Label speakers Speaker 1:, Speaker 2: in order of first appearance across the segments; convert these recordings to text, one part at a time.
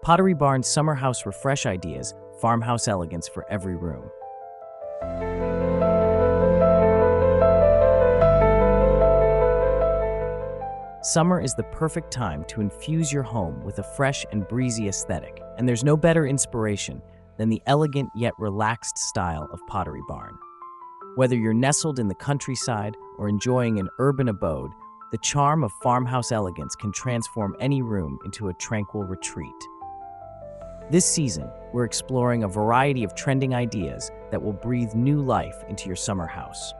Speaker 1: Pottery Barn's summer house refresh ideas, farmhouse elegance for every room. Summer is the perfect time to infuse your home with a fresh and breezy aesthetic, and there's no better inspiration than the elegant yet relaxed style of Pottery Barn. Whether you're nestled in the countryside or enjoying an urban abode, the charm of farmhouse elegance can transform any room into a tranquil retreat. This season, we're exploring a variety of trending ideas that will breathe new life into your summer house.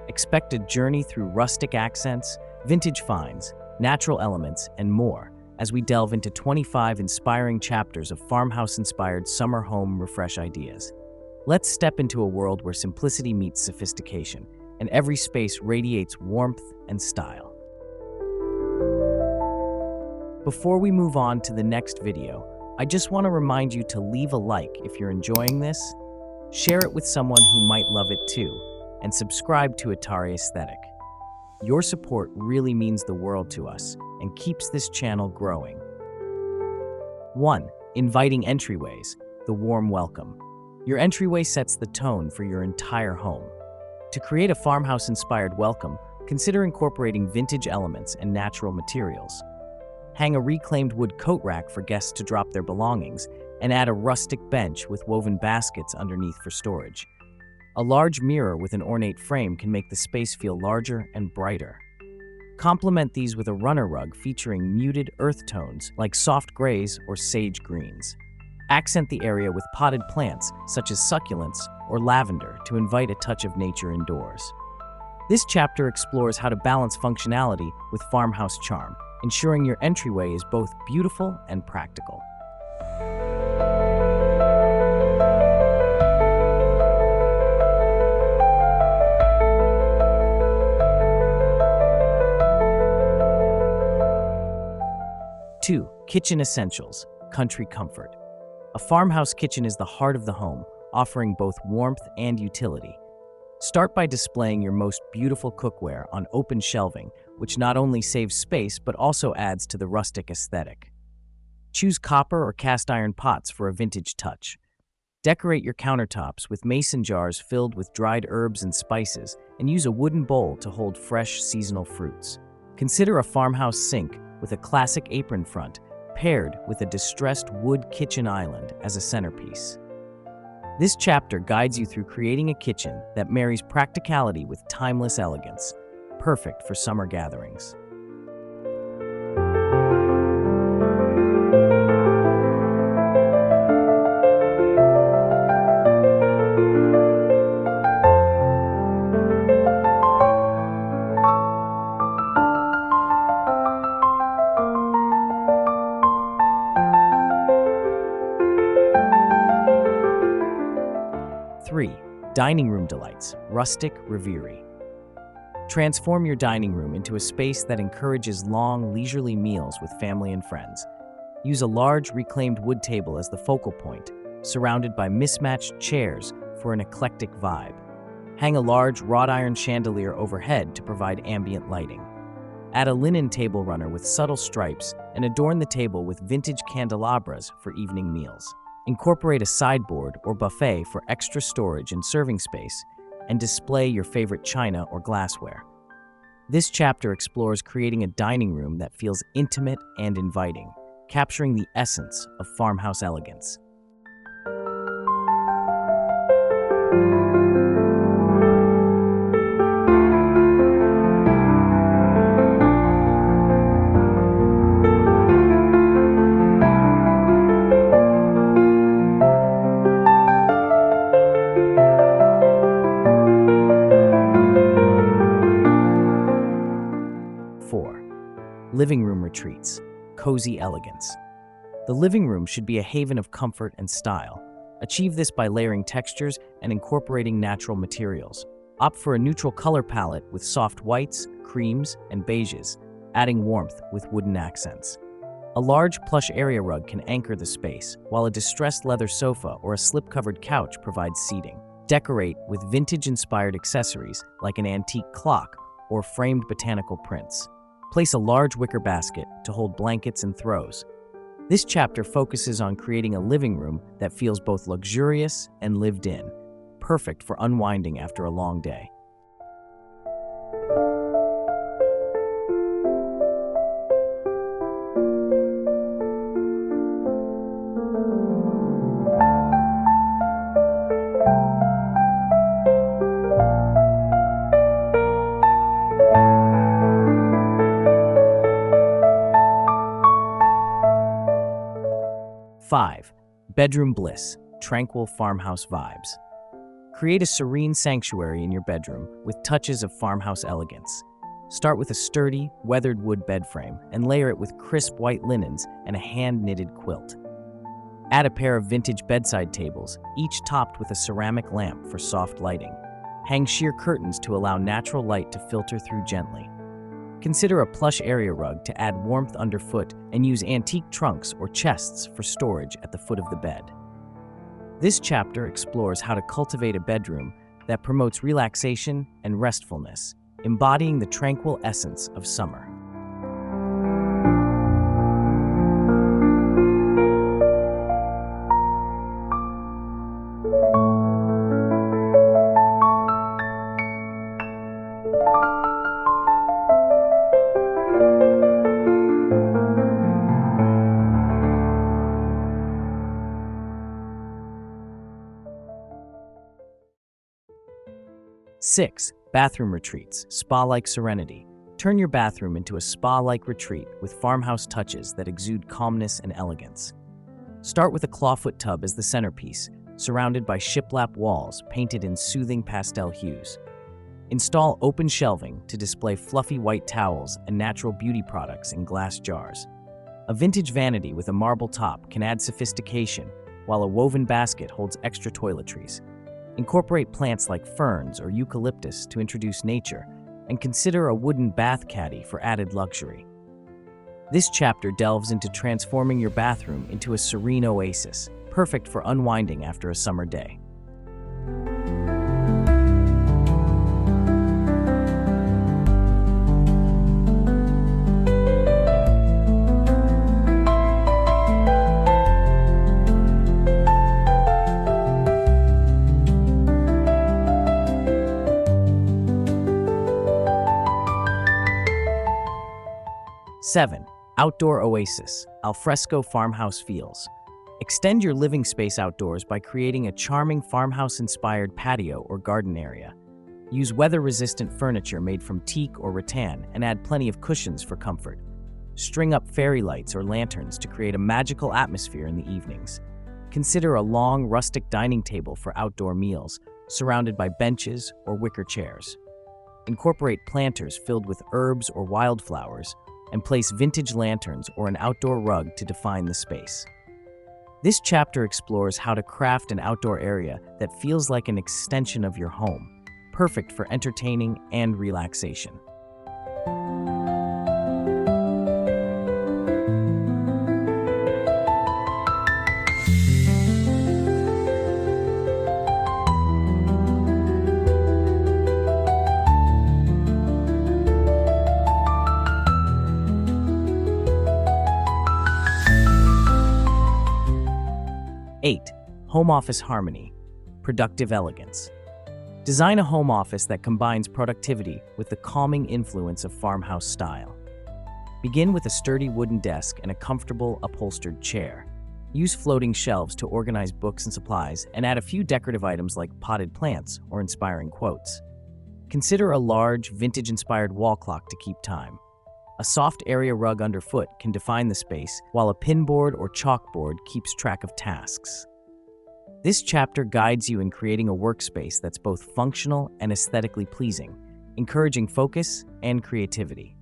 Speaker 1: Expect a journey through rustic accents, vintage finds, natural elements, and more as we delve into 25 inspiring chapters of farmhouse-inspired summer home refresh ideas. Let's step into a world where simplicity meets sophistication, and every space radiates warmth and style. Before we move on to the next video, I just want to remind you to leave a like if you're enjoying this, share it with someone who might love it too, and subscribe to Atari Aesthetic. Your support really means the world to us and keeps this channel growing. 1. Inviting entryways, the warm welcome. Your entryway sets the tone for your entire home. To create a farmhouse-inspired welcome, consider incorporating vintage elements and natural materials. Hang a reclaimed wood coat rack for guests to drop their belongings, and add a rustic bench with woven baskets underneath for storage. A large mirror with an ornate frame can make the space feel larger and brighter. Complement these with a runner rug featuring muted earth tones like soft grays or sage greens. Accent the area with potted plants such as succulents or lavender to invite a touch of nature indoors. This chapter explores how to balance functionality with farmhouse charm, ensuring your entryway is both beautiful and practical. Two, kitchen essentials, country comfort. A farmhouse kitchen is the heart of the home, offering both warmth and utility. Start by displaying your most beautiful cookware on open shelving, which not only saves space but also adds to the rustic aesthetic. Choose copper or cast iron pots for a vintage touch. Decorate your countertops with mason jars filled with dried herbs and spices, and use a wooden bowl to hold fresh seasonal fruits. Consider a farmhouse sink with a classic apron front, paired with a distressed wood kitchen island as a centerpiece. This chapter guides you through creating a kitchen that marries practicality with timeless elegance, perfect for summer gatherings. Dining room delights, rustic Reverie. Transform your dining room into a space that encourages long, leisurely meals with family and friends. Use a large, reclaimed wood table as the focal point, surrounded by mismatched chairs for an eclectic vibe. Hang a large, wrought iron chandelier overhead to provide ambient lighting. Add a linen table runner with subtle stripes and adorn the table with vintage candelabras for evening meals. Incorporate a sideboard or buffet for extra storage and serving space, and display your favorite china or glassware. This chapter explores creating a dining room that feels intimate and inviting, capturing the essence of farmhouse elegance. Living room retreats, cozy elegance. The living room should be a haven of comfort and style. Achieve this by layering textures and incorporating natural materials. Opt for a neutral color palette with soft whites, creams, and beiges, adding warmth with wooden accents. A large plush area rug can anchor the space, while a distressed leather sofa or a slip-covered couch provides seating. Decorate with vintage-inspired accessories like an antique clock or framed botanical prints. Place a large wicker basket to hold blankets and throws. This chapter focuses on creating a living room that feels both luxurious and lived in, perfect for unwinding after a long day. Five, bedroom bliss, tranquil farmhouse vibes. Create a serene sanctuary in your bedroom with touches of farmhouse elegance. Start with a sturdy, weathered wood bed frame and layer it with crisp white linens and a hand-knitted quilt. Add a pair of vintage bedside tables, each topped with a ceramic lamp for soft lighting. Hang sheer curtains to allow natural light to filter through gently. Consider a plush area rug to add warmth underfoot and use antique trunks or chests for storage at the foot of the bed. This chapter explores how to cultivate a bedroom that promotes relaxation and restfulness, embodying the tranquil essence of summer. Six, bathroom retreats, spa-like serenity. Turn your bathroom into a spa-like retreat with farmhouse touches that exude calmness and elegance. Start with a clawfoot tub as the centerpiece, surrounded by shiplap walls painted in soothing pastel hues. Install open shelving to display fluffy white towels and natural beauty products in glass jars. A vintage vanity with a marble top can add sophistication, while a woven basket holds extra toiletries. Incorporate plants like ferns or eucalyptus to introduce nature, and consider a wooden bath caddy for added luxury. This chapter delves into transforming your bathroom into a serene oasis, perfect for unwinding after a summer day. Seven, outdoor oasis, Alfresco farmhouse feels. Extend your living space outdoors by creating a charming farmhouse-inspired patio or garden area. Use weather-resistant furniture made from teak or rattan and add plenty of cushions for comfort. String up fairy lights or lanterns to create a magical atmosphere in the evenings. Consider a long, rustic dining table for outdoor meals, surrounded by benches or wicker chairs. Incorporate planters filled with herbs or wildflowers, and place vintage lanterns or an outdoor rug to define the space. This chapter explores how to craft an outdoor area that feels like an extension of your home, perfect for entertaining and relaxation. Eight, home office harmony, productive elegance. Design a home office that combines productivity with the calming influence of farmhouse style. Begin with a sturdy wooden desk and a comfortable upholstered chair. Use floating shelves to organize books and supplies, and add a few decorative items like potted plants or inspiring quotes. Consider a large, vintage-inspired wall clock to keep time. A soft area rug underfoot can define the space, while a pinboard or chalkboard keeps track of tasks. This chapter guides you in creating a workspace that's both functional and aesthetically pleasing, encouraging focus and creativity.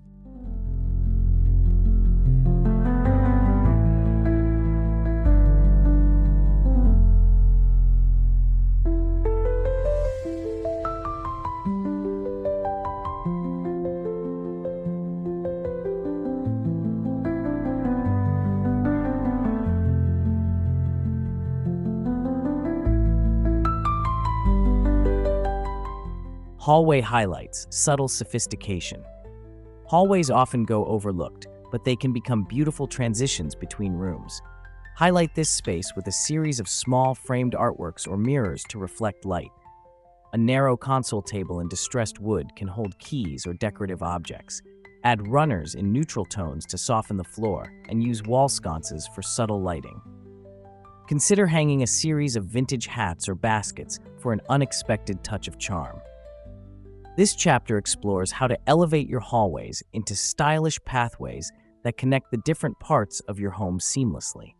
Speaker 1: Hallway highlights, subtle sophistication. Hallways often go overlooked, but they can become beautiful transitions between rooms. Highlight this space with a series of small framed artworks or mirrors to reflect light. A narrow console table in distressed wood can hold keys or decorative objects. Add runners in neutral tones to soften the floor, and use wall sconces for subtle lighting. Consider hanging a series of vintage hats or baskets for an unexpected touch of charm. This chapter explores how to elevate your hallways into stylish pathways that connect the different parts of your home seamlessly.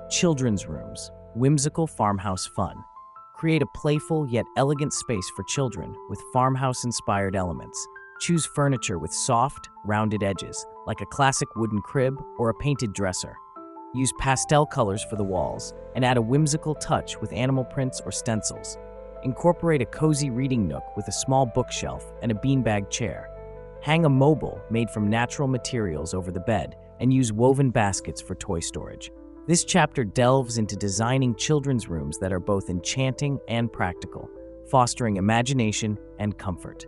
Speaker 1: Children's rooms, whimsical farmhouse fun. Create a playful yet elegant space for children with farmhouse-inspired elements. Choose furniture with soft, rounded edges, like a classic wooden crib or a painted dresser. Use pastel colors for the walls, and add a whimsical touch with animal prints or stencils. Incorporate a cozy reading nook with a small bookshelf and a beanbag chair. Hang a mobile made from natural materials over the bed, and use woven baskets for toy storage. This chapter delves into designing children's rooms that are both enchanting and practical, fostering imagination and comfort.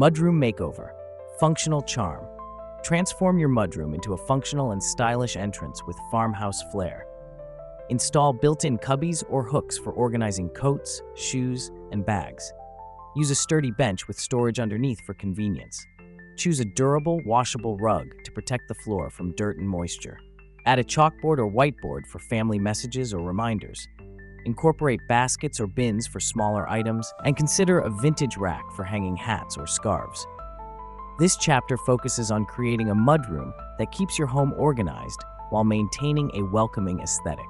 Speaker 1: Mudroom Makeover. Functional charm. Transform your mudroom into a functional and stylish entrance with farmhouse flair. Install built-in cubbies or hooks for organizing coats, shoes, and bags. Use a sturdy bench with storage underneath for convenience. Choose a durable, washable rug to protect the floor from dirt and moisture. Add a chalkboard or whiteboard for family messages or reminders. Incorporate baskets or bins for smaller items, and consider a vintage rack for hanging hats or scarves. This chapter focuses on creating a mudroom that keeps your home organized while maintaining a welcoming aesthetic.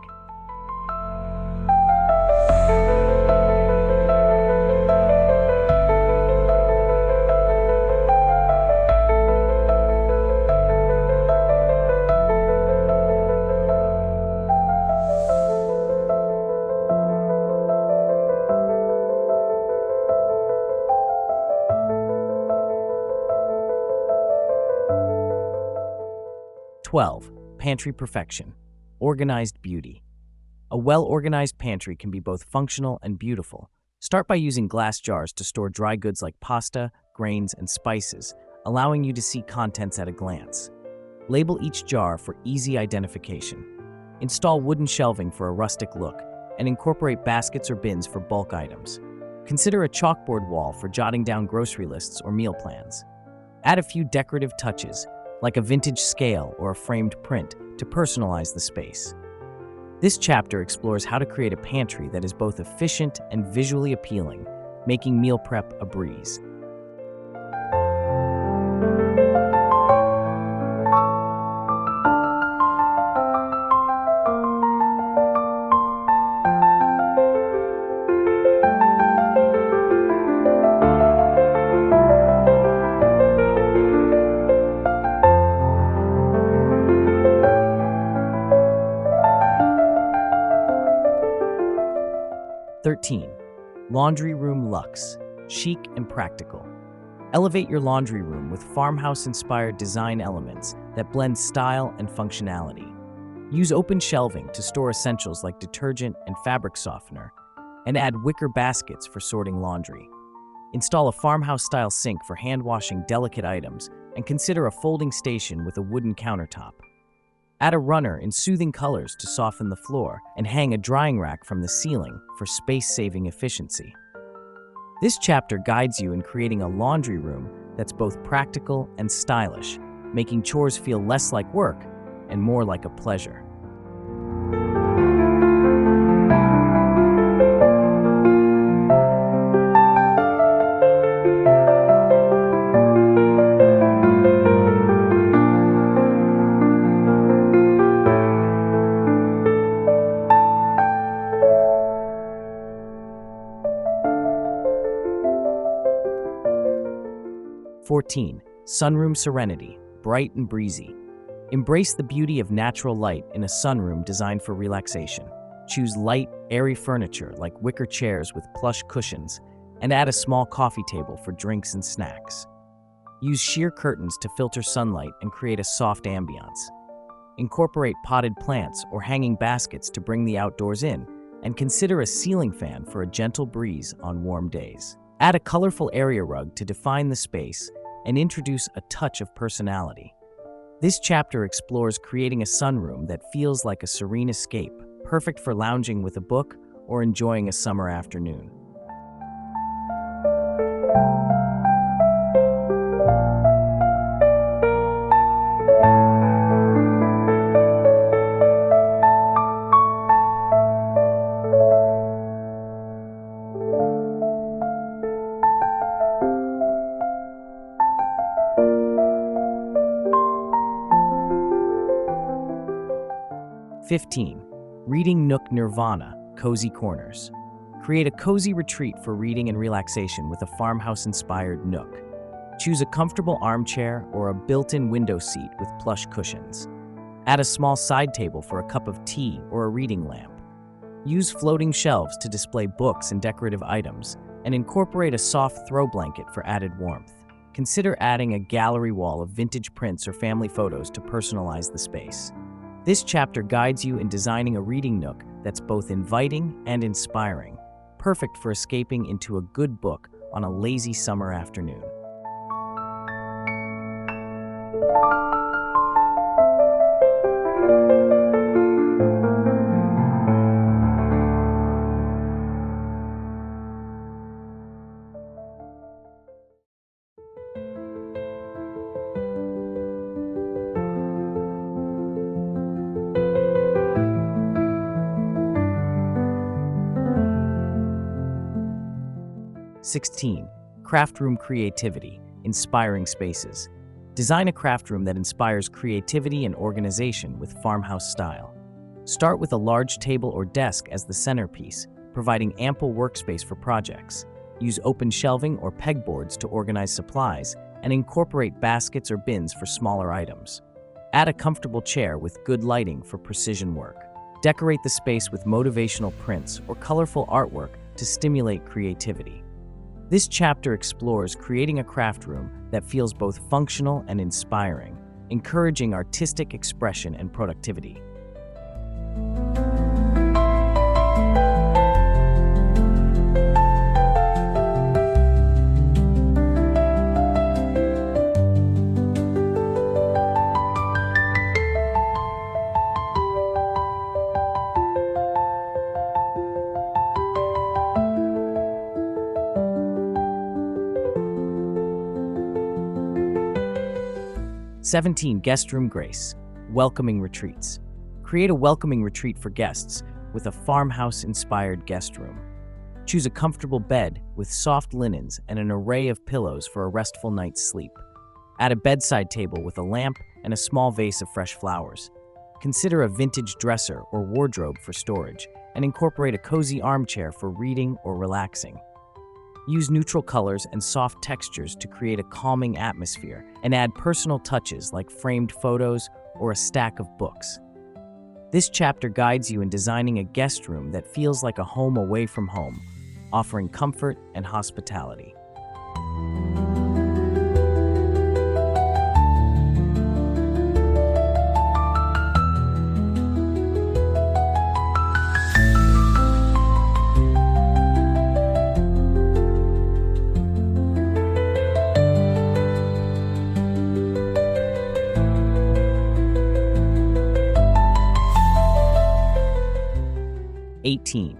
Speaker 1: Pantry perfection. Organized beauty. A well-organized pantry can be both functional and beautiful. Start by using glass jars to store dry goods like pasta, grains, and spices, allowing you to see contents at a glance. Label each jar for easy identification. Install wooden shelving for a rustic look, and incorporate baskets or bins for bulk items. Consider a chalkboard wall for jotting down grocery lists or meal plans. Add a few decorative touches, like a vintage scale or a framed print, to personalize the space. This chapter explores how to create a pantry that is both efficient and visually appealing, making meal prep a breeze. Laundry room Luxe, chic and practical. Elevate your laundry room with farmhouse-inspired design elements that blend style and functionality. Use open shelving to store essentials like detergent and fabric softener, and add wicker baskets for sorting laundry. Install a farmhouse-style sink for hand-washing delicate items, and consider a folding station with a wooden countertop. Add a runner in soothing colors to soften the floor, and hang a drying rack from the ceiling for space-saving efficiency. This chapter guides you in creating a laundry room that's both practical and stylish, making chores feel less like work and more like a pleasure. 14. Sunroom Serenity, bright and breezy. Embrace the beauty of natural light in a sunroom designed for relaxation. Choose light, airy furniture like wicker chairs with plush cushions, and add a small coffee table for drinks and snacks. Use sheer curtains to filter sunlight and create a soft ambiance. Incorporate potted plants or hanging baskets to bring the outdoors in, and consider a ceiling fan for a gentle breeze on warm days. Add a colorful area rug to define the space and introduce a touch of personality. This chapter explores creating a sunroom that feels like a serene escape, perfect for lounging with a book or enjoying a summer afternoon. (15) Reading Nook Nirvana, cozy corners. Create a cozy retreat for reading and relaxation with a farmhouse-inspired nook. Choose a comfortable armchair or a built-in window seat with plush cushions. Add a small side table for a cup of tea or a reading lamp. Use floating shelves to display books and decorative items, and incorporate a soft throw blanket for added warmth. Consider adding a gallery wall of vintage prints or family photos to personalize the space. This chapter guides you in designing a reading nook that's both inviting and inspiring, perfect for escaping into a good book on a lazy summer afternoon. (16) Craft room creativity, inspiring spaces. Design a craft room that inspires creativity and organization with farmhouse style. Start with a large table or desk as the centerpiece, providing ample workspace for projects. Use open shelving or pegboards to organize supplies, and incorporate baskets or bins for smaller items. Add a comfortable chair with good lighting for precision work. Decorate the space with motivational prints or colorful artwork to stimulate creativity. This chapter explores creating a craft room that feels both functional and inspiring, encouraging artistic expression and productivity. (17) Guest room grace, welcoming retreats. Create a welcoming retreat for guests with a farmhouse-inspired guest room. Choose a comfortable bed with soft linens and an array of pillows for a restful night's sleep. Add a bedside table with a lamp and a small vase of fresh flowers. Consider a vintage dresser or wardrobe for storage, and incorporate a cozy armchair for reading or relaxing. Use neutral colors and soft textures to create a calming atmosphere, and add personal touches like framed photos or a stack of books. This chapter guides you in designing a guest room that feels like a home away from home, offering comfort and hospitality. (18)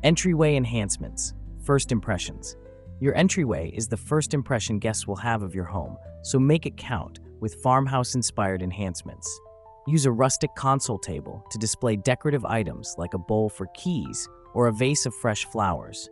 Speaker 1: Entryway enhancements, first impressions. Your entryway is the first impression guests will have of your home, so make it count with farmhouse-inspired enhancements. Use a rustic console table to display decorative items like a bowl for keys or a vase of fresh flowers.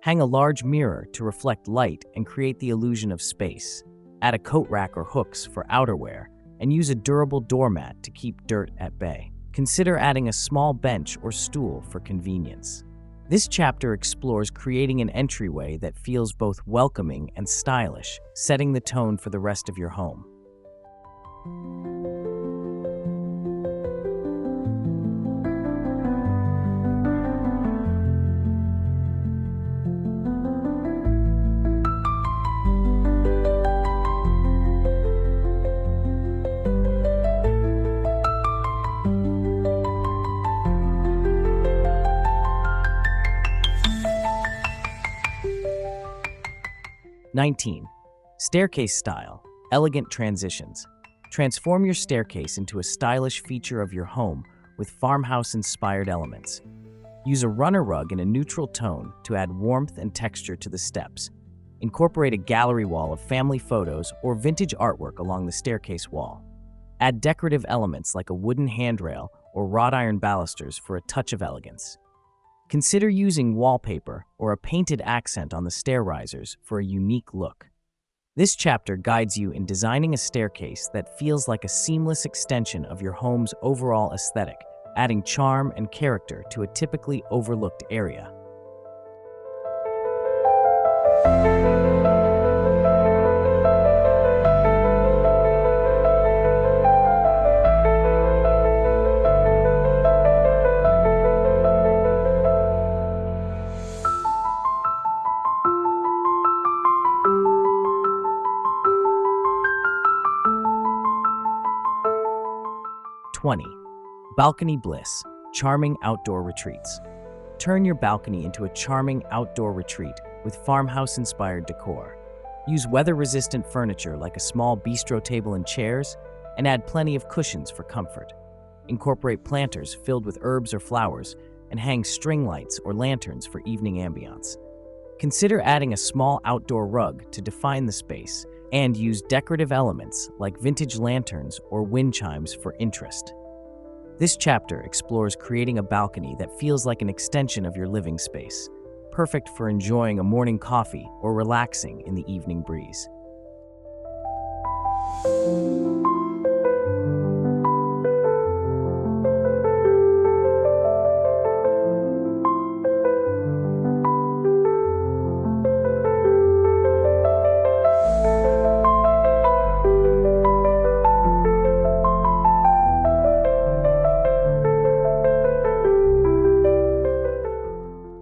Speaker 1: Hang a large mirror to reflect light and create the illusion of space. Add a coat rack or hooks for outerwear, and use a durable doormat to keep dirt at bay. Consider adding a small bench or stool for convenience. This chapter explores creating an entryway that feels both welcoming and stylish, setting the tone for the rest of your home. '19. Staircase style, elegant transitions. Transform your staircase into a stylish feature of your home with farmhouse-inspired elements. Use a runner rug in a neutral tone to add warmth and texture to the steps. Incorporate a gallery wall of family photos or vintage artwork along the staircase wall. Add decorative elements like a wooden handrail or wrought iron balusters for a touch of elegance. Consider using wallpaper or a painted accent on the stair risers for a unique look. This chapter guides you in designing a staircase that feels like a seamless extension of your home's overall aesthetic, adding charm and character to a typically overlooked area. '20. Balcony Bliss, charming outdoor retreats. Turn your balcony into a charming outdoor retreat with farmhouse-inspired decor. Use weather-resistant furniture like a small bistro table and chairs, and add plenty of cushions for comfort. Incorporate planters filled with herbs or flowers, and hang string lights or lanterns for evening ambiance. Consider adding a small outdoor rug to define the space, and use decorative elements like vintage lanterns or wind chimes for interest. This chapter explores creating a balcony that feels like an extension of your living space, perfect for enjoying a morning coffee or relaxing in the evening breeze.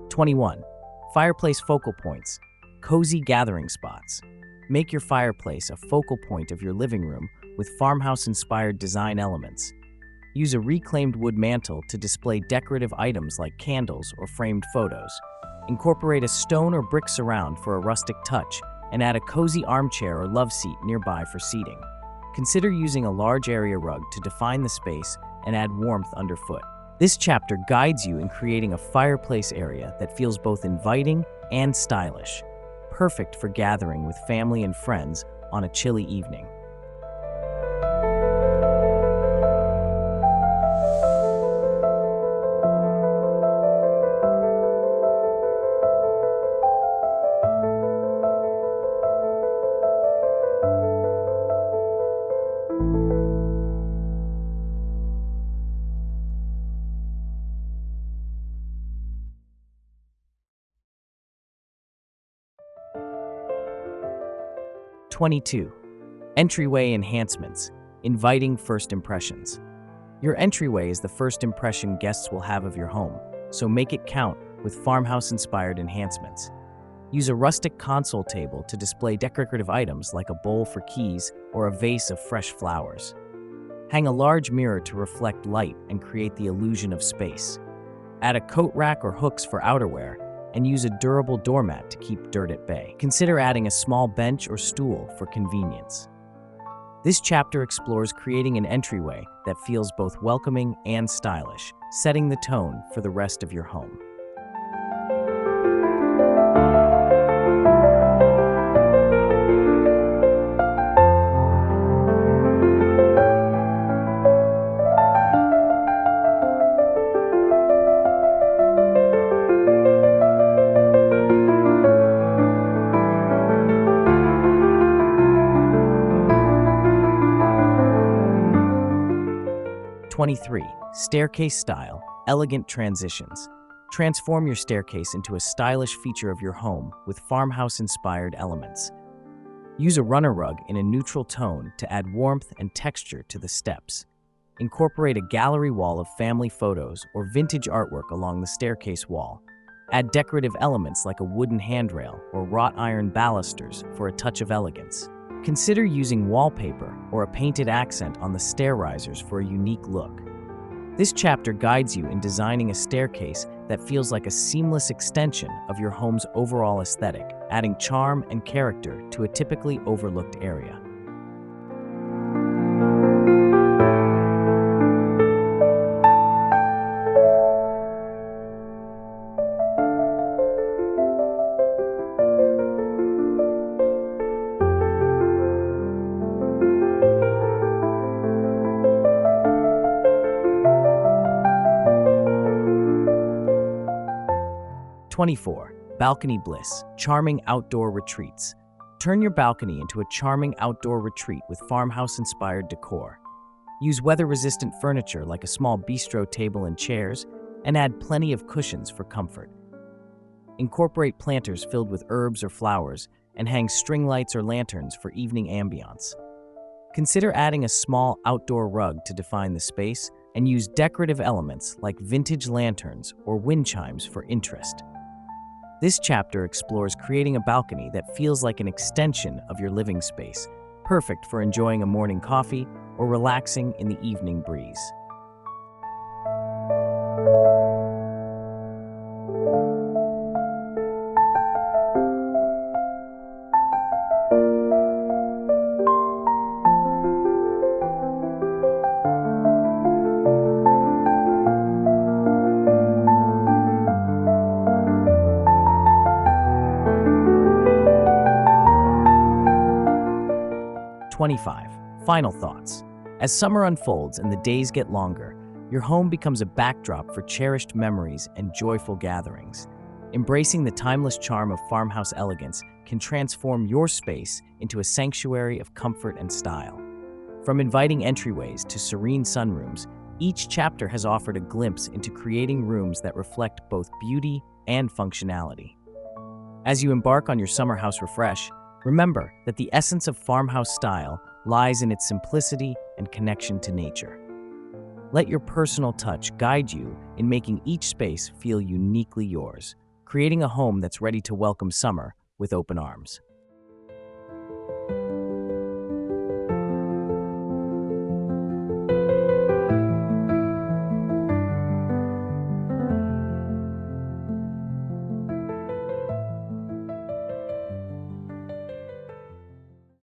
Speaker 1: '21. Fireplace focal points, cozy gathering spots. Make your fireplace a focal point of your living room with farmhouse-inspired design elements. Use a reclaimed wood mantle to display decorative items like candles or framed photos. Incorporate a stone or brick surround for a rustic touch, and add a cozy armchair or love seat nearby for seating. Consider using a large area rug to define the space and add warmth underfoot. This chapter guides you in creating a fireplace area that feels both inviting and stylish, perfect for gathering with family and friends on a chilly evening. '22. Entryway enhancements, inviting first impressions. Your entryway is the first impression guests will have of your home, so make it count with farmhouse-inspired enhancements. Use a rustic console table to display decorative items like a bowl for keys or a vase of fresh flowers. Hang a large mirror to reflect light and create the illusion of space. Add a coat rack or hooks for outerwear, and use a durable doormat to keep dirt at bay. Consider adding a small bench or stool for convenience. This chapter explores creating an entryway that feels both welcoming and stylish, setting the tone for the rest of your home. '23. Staircase style, elegant transitions. Transform your staircase into a stylish feature of your home with farmhouse-inspired elements. Use a runner rug in a neutral tone to add warmth and texture to the steps. Incorporate a gallery wall of family photos or vintage artwork along the staircase wall. Add decorative elements like a wooden handrail or wrought iron balusters for a touch of elegance. Consider using wallpaper or a painted accent on the stair risers for a unique look. This chapter guides you in designing a staircase that feels like a seamless extension of your home's overall aesthetic, adding charm and character to a typically overlooked area. '24. Balcony Bliss, charming outdoor retreats. Turn your balcony into a charming outdoor retreat with farmhouse-inspired decor. Use weather-resistant furniture like a small bistro table and chairs, and add plenty of cushions for comfort. Incorporate planters filled with herbs or flowers, and hang string lights or lanterns for evening ambiance. Consider adding a small outdoor rug to define the space, and use decorative elements like vintage lanterns or wind chimes for interest. This chapter explores creating a balcony that feels like an extension of your living space, perfect for enjoying a morning coffee or relaxing in the evening breeze. '25. Final thoughts. As summer unfolds and the days get longer, your home becomes a backdrop for cherished memories and joyful gatherings. Embracing the timeless charm of farmhouse elegance can transform your space into a sanctuary of comfort and style. From inviting entryways to serene sunrooms, each chapter has offered a glimpse into creating rooms that reflect both beauty and functionality. As you embark on your summer house refresh, remember that the essence of farmhouse style lies in its simplicity and connection to nature. Let your personal touch guide you in making each space feel uniquely yours, creating a home that's ready to welcome summer with open arms.